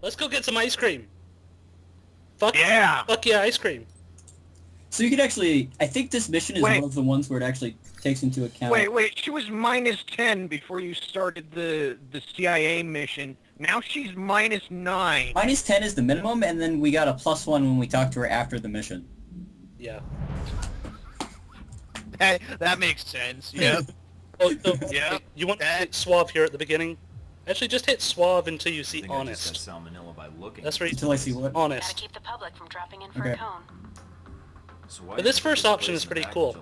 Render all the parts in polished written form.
Let's go get some ice cream. Fuck yeah, ice cream. So you could actually, I think this mission is one of the ones where it actually takes into account... Wait, she was -10 before you started the CIA mission. Now she's -9. -10 is the minimum, and then we got a +1 when we talked to her after the mission. Yeah. That makes sense, yeah. Oh, so, yeah. You want to hit suave here at the beginning? Actually, just hit suave until you see honest. Salmonella by looking. That's right. Until I see what? Honest. Gotta keep the public from dropping in for a cone. So but this first option is pretty cool.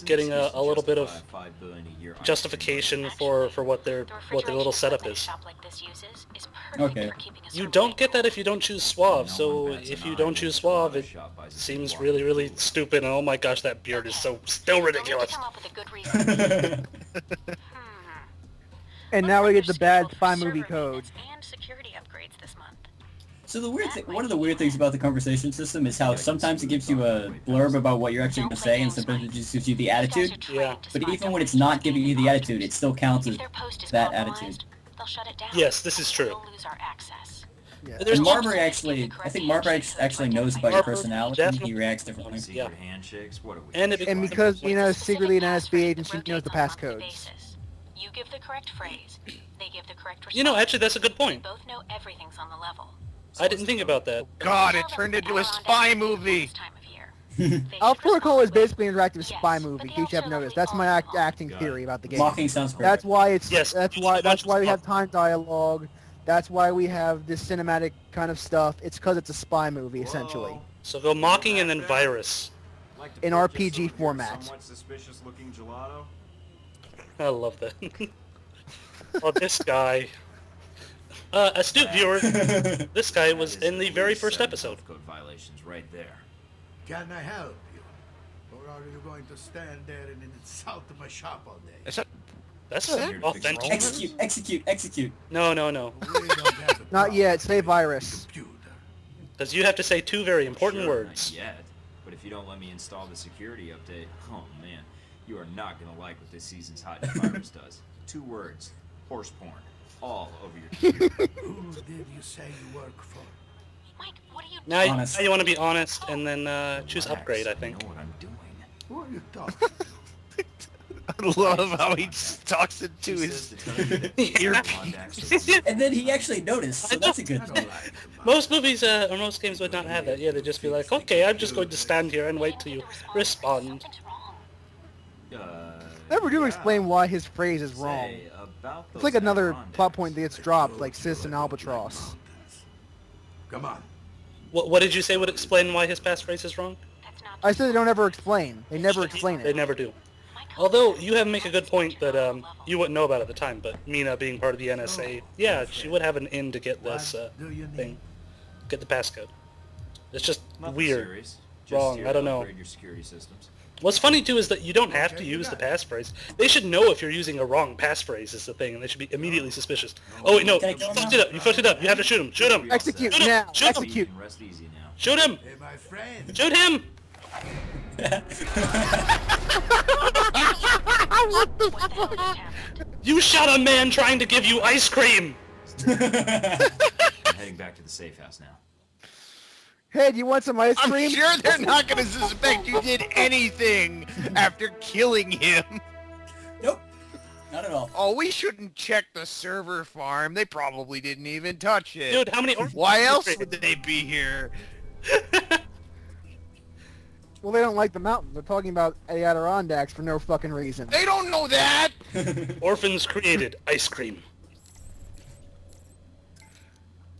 Getting a little bit of justification for what their little setup is. Okay. You don't get that if you don't choose suave. So if you don't choose suave, it seems really, really stupid. And oh my gosh, that beard is so still ridiculous. And now we get the bad spy movie code. So the weird one of the weird things about the conversation system is how sometimes it gives you a blurb about what you're actually going to say, and sometimes it just gives you the attitude. Yeah. But even when it's not giving you the attitude, it still counts as that attitude. Yes, this is true. Yeah. And Marberg actually, I think Marberg actually knows about your personality, and he reacts differently. Yeah. And because, you know, secretly an NSB agent, she knows the passcodes. You give the correct phrase, they give the correct response. You know, actually, that's a good point. Both know everything's on the level. I didn't think about that. God, it turned into a spy movie. Alpha Protocol is basically an interactive spy movie. In case you haven't noticed, that's my acting theory about the game. Mocking sounds great. That's why it's. Yes. That's why we have time dialogue. That's why we have this cinematic kind of stuff. It's because it's a spy movie, essentially. So go mocking and then virus. In RPG format. I love that. Oh, this guy. Astute viewer, this guy was in the very first episode. Code violations right there. Can I help you? Or are you going to stand there and insult my shop all day? That's authentic. Execute. No. Not yet. Say virus. Because you have to say two very important words. Not yet. But if you don't let me install the security update, oh man, you are not going to like what this season's hot virus does. 2 words. Horse porn. All over your computer. Who did you say you work for? Mike, what are you Now Honest. you want to be honest and then choose upgrade, I think. I know what I'm doing. Who are you talking to? I love how he talks into his earpiece. And then he actually noticed, so that's a good thing. Most movies or most games would not have that. Yeah, they'd just be like, okay, I'm just going to stand here and wait till you respond. Never do explain why his phrase is wrong. It's like another plot point that gets dropped, like Sis and Albatross. Come on. What did you say would explain why his passphrase is wrong? I said they don't ever explain. They never explain They it. do. Although, you have make a good point that you wouldn't know about at the time, but Mina being part of the NSA, yeah, she would have an in to get this thing. Get the passcode. It's just weird. Wrong, I don't know. Your security systems. What's funny, too, is that you don't have to use the passphrase. They should know if you're using a wrong passphrase is the thing, and they should be immediately suspicious. Oh, wait, no. You fucked it up. You have to shoot him. Shoot him. Execute Shoot him. now. Shoot him. Execute. Rest easy now. Shoot him. Hey, my friend. Shoot him. You shot a man trying to give you ice cream. I'm heading back to the safe house now. Hey, do you want some ice I'm cream? sure they're not going to suspect you did anything after killing him. Nope. Not at all. Oh, we shouldn't check the server farm. They probably didn't even touch it. Dude, how many... Why else would they be here? Well, they don't like the mountains. They're talking about the Adirondacks for no fucking reason. They don't know that. Orphans created ice cream.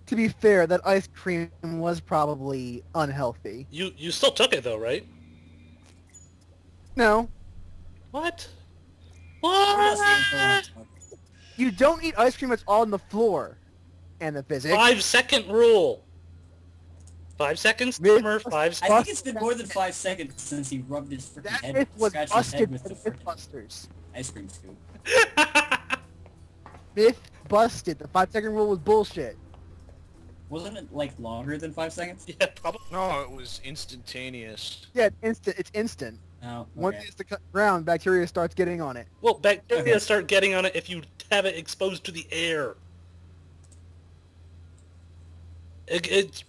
To be fair, that ice cream was probably unhealthy. You still took it, though, right? No. What? What? You don't eat ice cream that's on the floor. And the physics. 5-second rule. 5 seconds, Myth- Smurf, 5 I seconds. think it's been more than 5 seconds since he rubbed his freaking That head, myth was scratched his head busted with by the the freaking Mythbusters. ice cream scoop. Myth busted. The 5-second rule was bullshit. Wasn't it, like, longer than 5 seconds? Yeah, probably. No, it was instantaneous. Yeah, it's instant. No. Once Okay. it's the ground, bacteria starts getting on it. Well, bacteria start getting on it if you have it exposed to the air.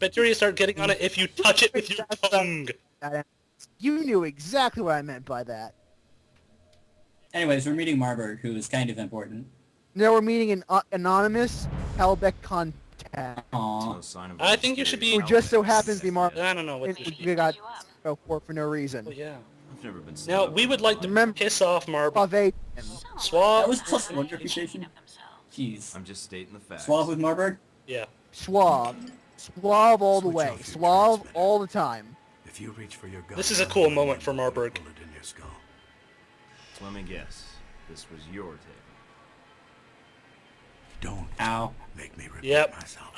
Bacteria start getting on it if you touch it with your tongue. You knew exactly what I meant by that. Anyways, we're meeting Marberg, who is kind of important. Now we're meeting an anonymous Halbeck contact. Aww. No sign of I think you should be... Who just so happens to be Marberg. I don't know what We got for no reason. Oh, yeah. I've never been Now, set up we would like to Remember- piss off Marberg. Suave. Suave. That was +1 reputation? Jeez. I'm just stating the facts. Suave with Marberg? Yeah. Suave. Suave all the Switch way. off your Suave transmitter. all the time. If you reach for your gun, This is a cool moment for Marberg. bullet in your skull. Let me guess. This was your table. Don't Ow. make me repeat Yep. myself.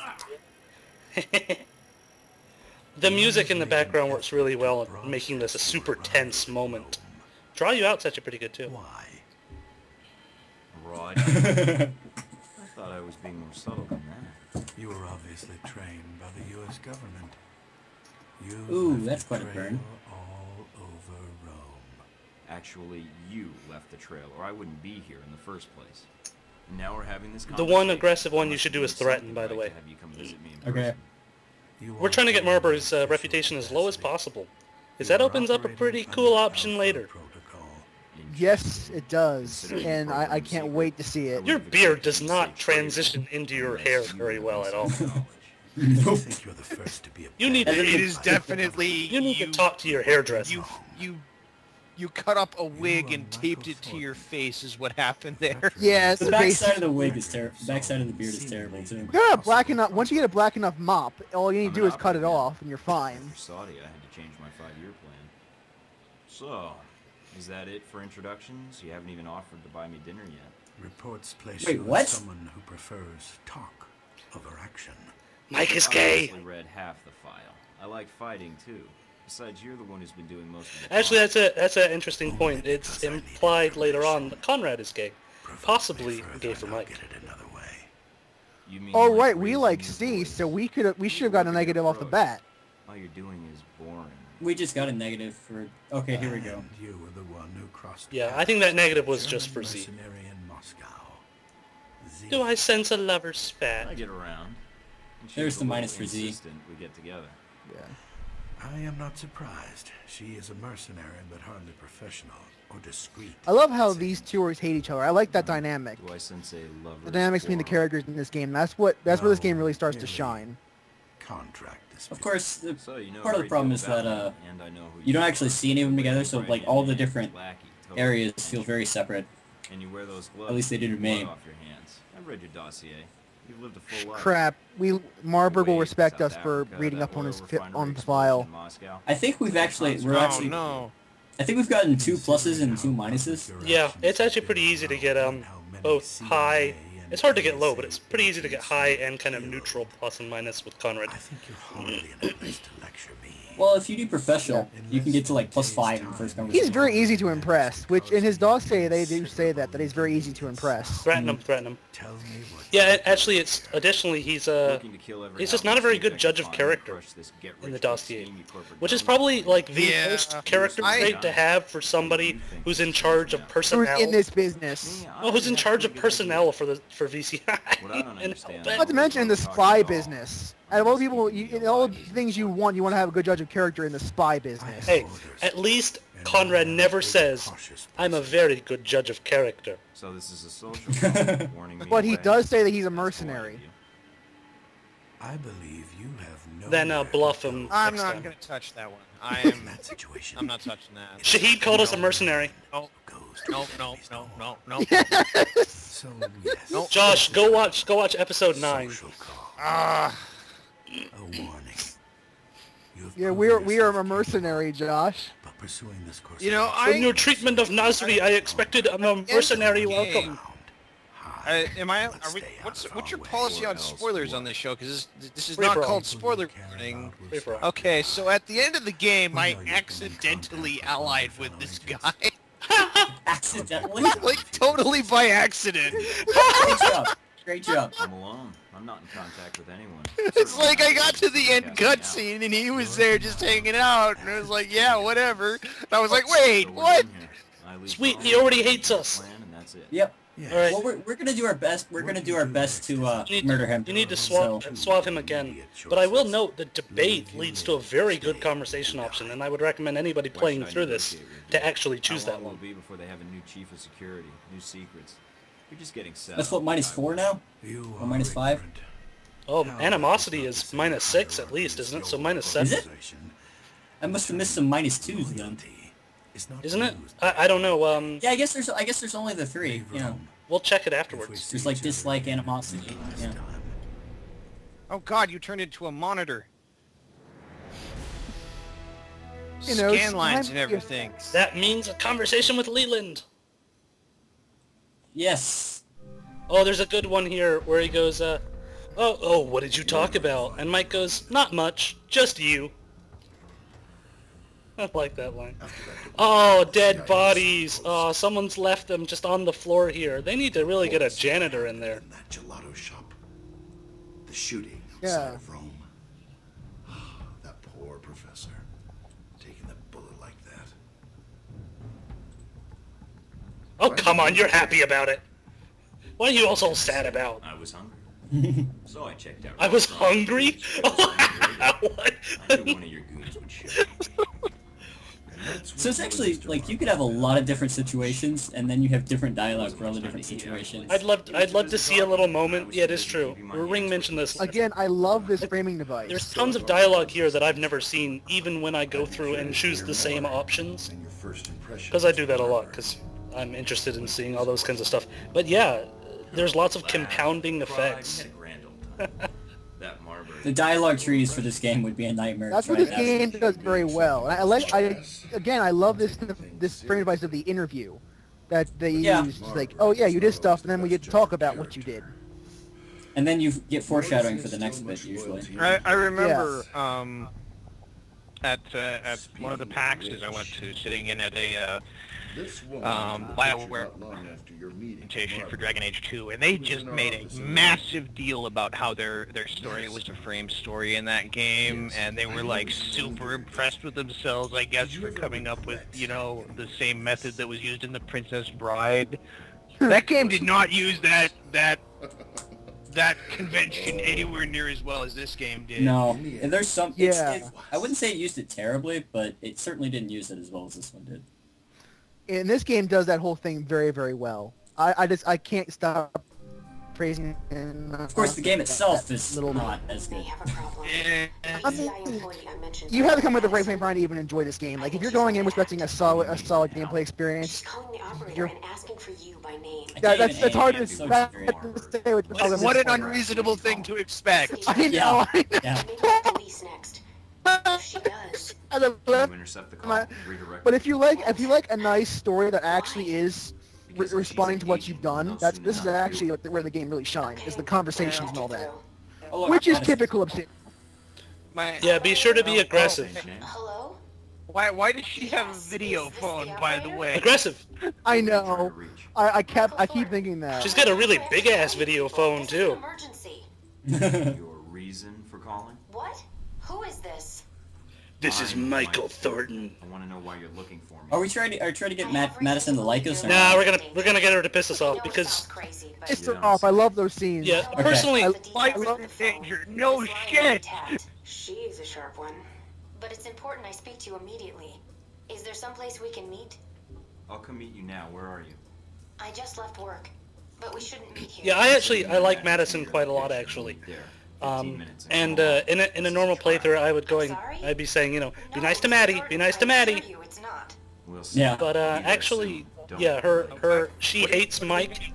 The music in the background works really well at making this a super tense moment. Draw You Out's actually pretty good too. Why? Rod. I thought I was being more subtle than that. You were obviously trained by the U.S. government. You Ooh, left that's a quite a burn. trail all over Rome. Actually, you left the trail, or I wouldn't be here in the first place. And now we're having this The conversation. one aggressive one you Must should be do is threaten, something by the right way. to have you come visit me in Okay. person. You We're trying to get are Marberg's official reputation as low as capacity. possible, because You that are opens up a operating pretty under cool Alpha option later. Protocol. Yes, it does. Considering And the I program's can't secret, wait to see I it. would Your have beard expected does you to not say traitor, transition into your unless hair you very had well at all. some knowledge. I Nope. think you're the first to be a You need And to, then It is definitely you need to talk to your hairdresser. you cut up a wig and taped it to your face is what happened there. Yeah, it's The the backside of basic. the wig is terrible. The backside of the beard is terrible too. You gotta black enough. Once you get a black enough mop, all you need I'm to do an is cut it operative. off, and you're fine. After Saudi, I had to change my 5-year plan. So, is that it for introductions? You haven't even offered to buy me dinner yet. Reports place Wait, you what? as someone who prefers talk over action. Mike is I gay. honestly read half the file. I like fighting too. Besides, you're the one who's been doing most of the Actually, talking. that's an interesting point. It's implied later on that Conrad is gay, possibly gay for Mike. Get it another way. You mean Oh like right, we raising like your C, voice? so we should have got a negative off the bat. All you're doing is boring. We just got a negative for... Okay, here we go. And you were the one who crossed. Yeah, I think that negative was just for Z. Mercenary in Moscow. Z. Do I sense a lover's I spat? get around. And she's There's a the little minus for Z. insistent we get together. Yeah. I am not surprised. She is a mercenary, but hardly professional or discreet. I love how these two always hate each other. I like that dynamic. Do I sense a lover's The dynamics between the quarrel? characters in this game. That's where this game really starts to Really. shine. Contract dispute. Of course, the So you know part of the a great problem deal is that about me, and I know who you don't are. actually see any of them together, so Right like in all the your different lackey, totally. areas feel very separate. And you wear those gloves. At least they do to blood me. Off your hands. I've read your dossier. You've lived a full life. Crap. Marberg will Kuwait, respect South us for Africa, reading that up on oil his refinery on the explosion file. in Moscow. I think we've actually... We're Oh actually... no. I think we've gotten 2 pluses and 2 minuses. Yeah, it's actually pretty easy to get both high. It's hard to get low, but it's pretty easy to get high and kind of neutral plus and minus with Conrad. I think you're hardly in a place to lecture me. Well, if you do professional, you can get to like +5 in the first conversation. He's very easy to impress, which in his dossier they do say that he's very easy to impress. Threaten him, threaten him. Tell me what. Yeah, actually, it's additionally he's Looking to kill every he's just house not a very and good see if judge I of can find and character crush this get in the rich quick dossier, scheme you corporate which is donors. probably like the Yeah. worst character I- trait to have for somebody who's in charge of Who's personnel. in this business? Well, who's in charge of personnel for VCI? What I don't And understand- all Not that. to mention in the spy business. Out of all the people, in all the things you want to have a good judge of character in the spy business. Hey, at least Conrad never says, "I'm a very good judge of character." So this is a social call, warning me But he away. does say that he's a That's polite mercenary. of you. I believe you have no. Then bluff him. I'm next not time. gonna touch that one. In that situation. I'm not touching that. Shahid called us a mercenary. No, Goes no, to no, please no, don't. no, no. So yes. Nope. Josh, go watch episode 9. Social call. Ah, A warning. You have Yeah, proven we are yourself a mercenary, Josh. But pursuing this course you know, of From your treatment of Nasri, I expected a mercenary welcome. am I? Are we? Stay out What's of what's our your way, policy or on else spoilers what? on this show? Because this is Free not for all. called spoiler warning. Okay, so at the end of the game, I accidentally allied with this guy. Accidentally? Like, totally by accident. Great job. Great job. I'm alone. I'm not in contact with anyone. It's like I got to the end cutscene and he was there just hanging out, and I was like, yeah, whatever. And I was like, wait, what? Sweet, he already hates us. Plan, and that's it. Yep. Yes. All right. Well, we're gonna do our best. We're gonna do our best to murder him. You need to So- swab him again. But I will note that debate leads to a very good conversation option, and I would recommend anybody Why playing should I through this negotiate with to you? actually choose How that long will one. it be before they have a new chief of security, new secrets? You're just getting set. That's what, -4 now? You Or -5? ignorant. Oh, animosity is -6 at least, isn't it? So -7, Is it? I must have missed some -2s then. isn't it? I don't know. Yeah, I guess there's only the 3. You know, We'll check it afterwards. there's like dislike, animosity. Yeah. Oh God, you turned into a monitor. You know, Scan lines and sometimes- everything. That means a conversation with Leland. Yes. Oh, there's a good one here where he goes, oh, what did you talk about? And Mike goes, not much, just you. I like that line. Oh, dead bodies. Oh, someone's left them just on the floor here. They need to really get a janitor in there. That gelato shop. The shooting Yeah. outside of Rome. That poor professor. Taking the bullet like that. Oh, come on, you're happy about it. What are you all so sad about? I was hungry, so I checked out. I was hungry? What? I knew one of your goons would shoot me. So it's actually like you could have a lot of different situations, and then you have different dialogue for all the different situations. I'd love to see a little moment. Yeah, it is true. Ring mentioned this. Again, I love this framing device. There's tons of dialogue here that I've never seen, even when I go through and choose the same options. And your first impression. Because I do that a lot, because I'm interested in seeing all those kinds of stuff. But yeah, there's lots of compounding effects. You had a grand old time. That Marberg. The dialogue trees for this game would be a nightmare. That's to what try this to game navigate does through. very well. And I love this frame device of the interview that they Yeah. use. It's like, oh yeah, you did stuff, and then we get to talk about what you did. And then you get foreshadowing for the next bit usually. I remember at one of the PAXs I went to, sitting in at a BioWare presentation for Dragon Age 2, and they just made a massive deal about how their story was a frame story in that game, and they were like super impressed with themselves, I guess, for coming up with, you know, the same method that was used in The Princess Bride. That game did not use that convention anywhere near as well as this game did. No, and there's some. Yeah. I wouldn't say it used it terribly, but it certainly didn't use it as well as this one did. And this game does that whole thing very, very well. I can't stop praising it. Of course, the game itself is not as May good. have a problem. I The mean, CIA employee I mentioned you have to come with the right earlier. frame of mind to even enjoy this game. Like, if you're going in expecting a solid gameplay She's experience, calling the operator You're- and asking for you by name. I can't that's even hard aim, to it's so that's scary. to say with What an unreasonable thing to expect. I know. Yeah. I know. Yeah. Maybe the police next. If she does, As a You left- intercept the call. My- Redirect. But if you like a nice story that actually is responding to what you've done, this is actually where the game really shines, is the conversations and all that, Oh, look, which is Madison. typical of Sid. Yeah, be sure to be aggressive. hello? Why does she have a video phone, by the way? Aggressive. I know. I keep thinking that. She's got a really big-ass video phone, This is an too. emergency. Your reason for calling? What? Who is this? This is Michael Thornton. I want to know why you're looking for me. Are we trying to get Madison to like us? Or Nah, not? we're gonna get her to piss us I off know it because sounds crazy, but It's off. I love those scenes. yeah, Okay. personally, the details I of love the phone. danger. No This line is shit. intact. She's a sharp one. But it's important I speak to you immediately. Is there someplace we can meet? I'll come meet you now. Where are you? I just left work, but we shouldn't meet here. yeah, I like Madison quite a lot actually. There. 15 minutes. And in a normal playthrough, I'd be saying, you know, be nice to Maddie, be nice to Maddie. You, it's not. We'll see. Yeah. But Be there actually, soon. Don't yeah, she hates Mike.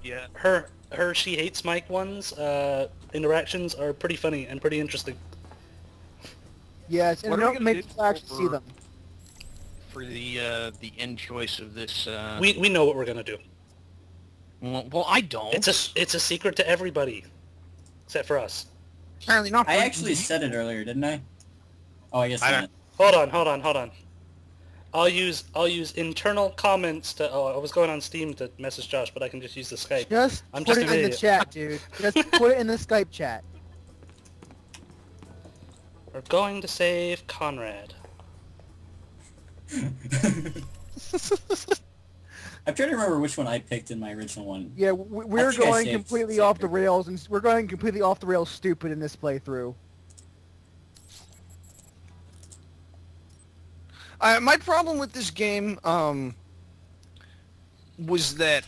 Yeah. Her she hates Mike ones. Interactions are pretty funny and pretty interesting. Yes, and What it are we don't gonna make do you actually see for- them. For the end choice of this. We know what we're gonna do. Well, I don't. It's a secret to everybody, except for us. Apparently not. I actually said it earlier, didn't I? Oh, I guess I not. Hold on. I'll use internal comments to. Oh, I was going on Steam to message Josh, but I can just use the Skype. Just I'm put just it an in the idiot. chat, dude. Just put it in the Skype chat. We're going to save Conrad. I'm trying to remember which one I picked in my original one. Yeah, I we're think I going saved completely off the Sacred. rails, and we're going completely off the rails stupid in this playthrough. My problem with this game was that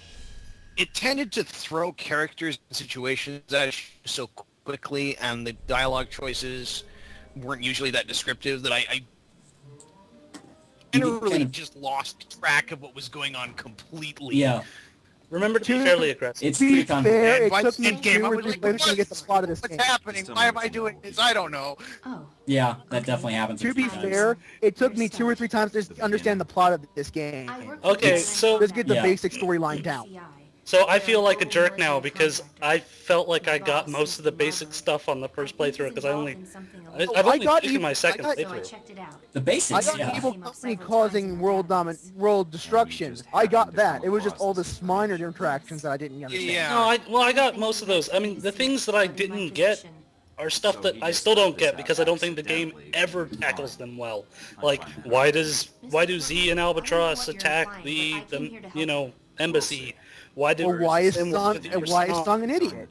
it tended to throw characters in situations at you so quickly, and the dialogue choices weren't usually that descriptive that I generally just lost track of what was going on completely. Yeah, Remember to be fairly aggressive. it's To be pretty complicated. fair, it By took me the game, 2 I or was 3 like, playthroughs to get the plot of this What's game. happening? Why am I doing this? I don't know. Oh. Yeah, that definitely happens. To a be few times. fair, it took me 2 or 3 times to understand the plot of this game. Okay, so Just get the Yeah. basic storyline down. So I feel like a jerk now because I felt like I got most of the basic stuff on the first playthrough because I've I only got taken my evil- second I got- playthrough. The I basics, got yeah. evil company causing world destruction. I got that. It was just all the minor interactions that I didn't understand. Yeah. No, I got most of those. I mean, the things that I didn't get are stuff that I still don't get because I don't think the game ever tackles them well. Like, why do Z and Albatross attack the embassy? Why did Or why is Sim Sung with the and why is song? Sung an idiot?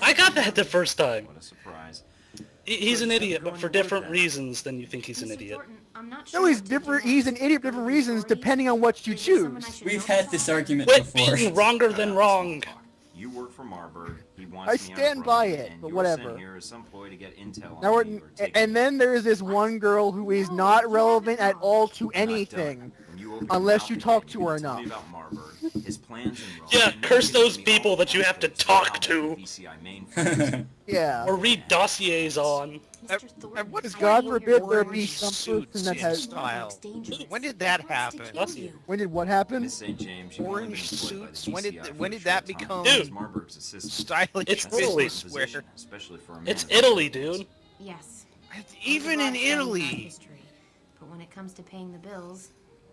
I got that the first time. What a surprise. He's an idiot, but for different reasons than you think he's an idiot. No, he's different. He's an idiot for different reasons depending on what you choose. We've had this argument Quit before. being wronger than wrong. You work for Marberg. He wants I me stand on by Rome, it, and but you're whatever. sent here as some ploy to get intel Now on me or take and then there is this one girl who is not relevant at all to anything. When you open unless your you mouth talk again, to her you can tell me enough. about Marberg, his plans in Rome, Yeah, and then curse you give those me people all that you the have to details talk about to. the VCI mainframe. Yeah. Or read dossiers on. And what is God going forbid on there with be these some suits person that in has- style? When did that happen? Dossier. When did what happen? Miss St. James, you've only been Orange employed by the suits? When did- VCI for when a did that short time. become- Dude. Marberg's assistant. Stylish It's That's a Italy. business position, wear. especially for a man It's of his Italy, abilities. dude. Yes. Even in Italy. History. But when it comes to paying the bills,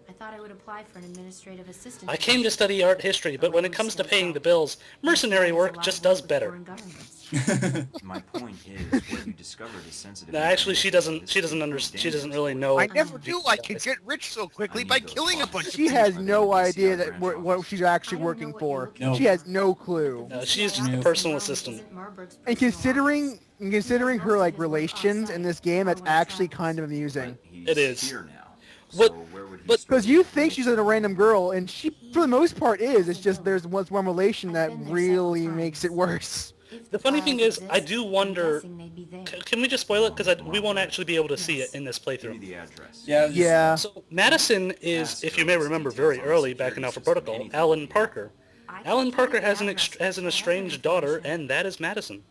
I thought I would apply for an administrative assistant. I came to study art history, but when it comes to paying the bills, mercenary work just does better. My point is, what you discovered is sensitive. No, actually, she doesn't really know. I never knew I could get rich so quickly by killing a bunch of She people. has no idea that what she's actually working for. No. She has no clue. She's just a personal assistant. And considering her like relations in this game, that's actually kind of amusing. It is. Here now. What- So where would he but- start Because you with think she's a random girl, and she, for the most part, is. It's just there's one relation that really makes it worse. The funny thing is, I do wonder. Can we just spoil it? Because we won't actually be able to see it in this Give me playthrough. the address. Yeah. Just, Yeah. So Madison is, if you may remember, very early back in Alpha Protocol, Alan Parker. Alan Parker has an estranged daughter, and that is Madison.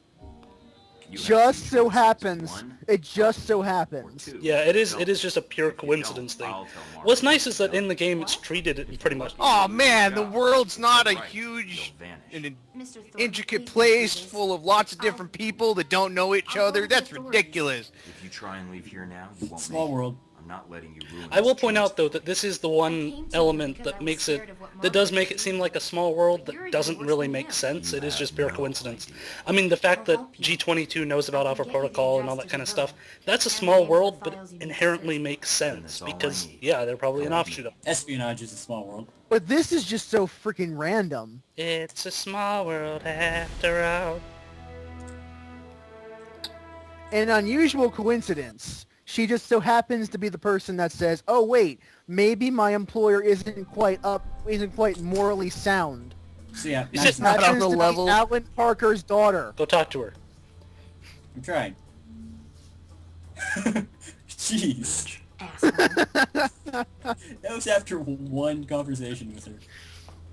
You have Just two so choices, happens. one It just so or happens. two. Yeah, it is. Don't. It is just a pure If you coincidence don't, thing. I'll tell Mark. What's nice is that in the game it's treated pretty much. Oh man, the world's not a Right. huge You'll vanish. and Mr. Thornton, intricate please place do this. full of lots of different people that don't know each other. That's ridiculous. If you try and leave here now, you won't Small make it. world. I'm not letting you ruin I will this point chance. out though that this is the one element that makes it that does make it seem like a small world that doesn't really make sense. It is just pure coincidence. I mean, the fact that G22 knows about Alpha Protocol and all that kind of stuff, that's a small world, but it inherently makes sense because yeah, they're probably an offshoot of. espionage is a small world. But this is just so freaking random. It's a small world after all. An unusual coincidence. She just so happens to be the person that says, "Oh wait, maybe my employer isn't quite morally sound." So yeah, It's just Madison, not on Happens the to be level. Alan Parker's daughter. Go talk to her. I'm trying. Jeez. Asshole. That was after one conversation with her.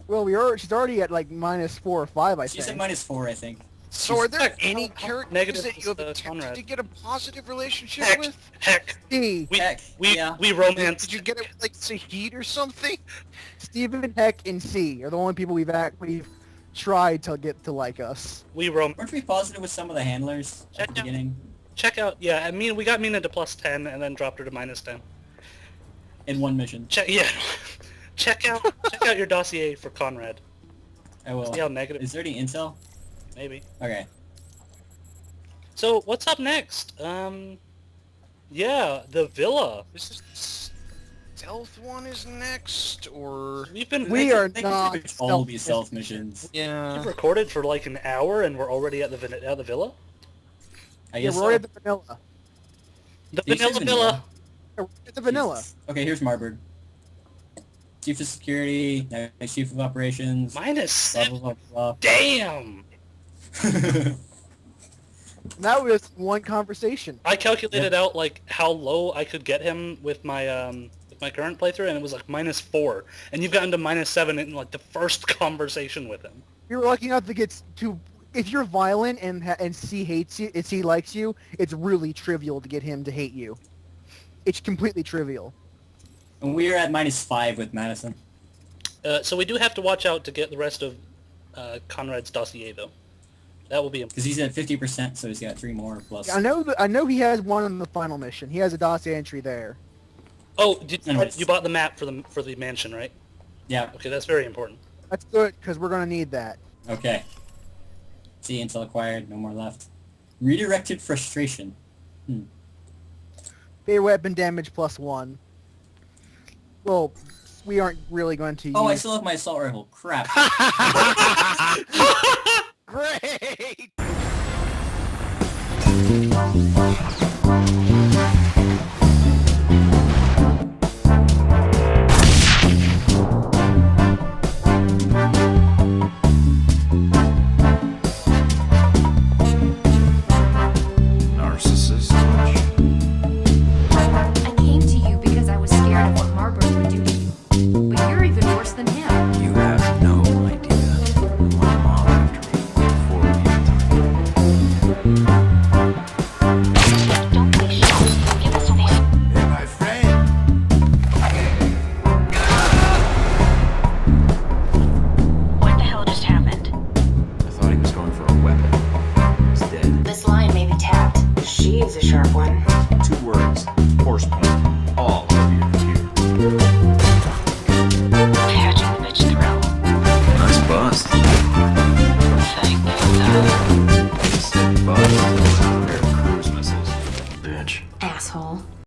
Well, she's already at like -4 or 5, I She's think. at -4, I think. So are there Heck, any how characters negative that is, you have Conrad? attempted to get a positive relationship Heck, with? C. Heck, we yeah. romanced. Did you get it with, like Sahid or something? Stephen, Heck, and C are the only people we've tried to get to like us. We rom. Weren't we positive with some of the handlers at Check the out- beginning? Check out. Yeah, I mean, we got Mina to +10 and then dropped her to -10. In one mission. Check out your dossier for Conrad. I will. See how negative. Is there any intel? Maybe. Okay. So what's up next? Yeah, the villa. stealth one is next, or... We are They not can all be stealth missions. Yeah. We've recorded for like an hour and we're already at the villa? I Yeah, guess we're so. already at the vanilla. The Did you say vanilla villa! Yeah, we're at the vanilla. Jesus. Okay, here's Marberg. Chief of Security, next Chief of Operations, blah, -7. blah, blah, Damn! blah. That was one conversation. I calculated out like how low I could get him with my current playthrough, and it was like -4. And you've gotten to -7 in like the first conversation with him. You're lucky enough to get to... If you're violent and C hates you, C likes you, it's really trivial to get him to hate you. It's completely trivial. And we're at -5 with Madison. So we do have to watch out to get the rest of Conrad's dossier, though. That will be important. Because he's at 50%, so he's got 3 more plus. I know he has one in the final mission. He has a dossier entry there. Oh, Anyways. you bought the map for the mansion, right? Yeah, Okay, that's very important. That's good, because we're going to need that. okay. See, intel acquired, no more left. Redirected frustration. Fair weapon damage +1. Well, we aren't really going to Oh, I use... still have my assault rifle. Crap. Great! Narcissist. I came to you because I was scared of what Marberg would do to you. But you're even worse than him. You have no idea. The one mom after me before we had Don't be shy. Give us a name. Hey, my friend. What the hell just happened? I thought he was going for a weapon. He's dead. This line may be tapped. She is a sharp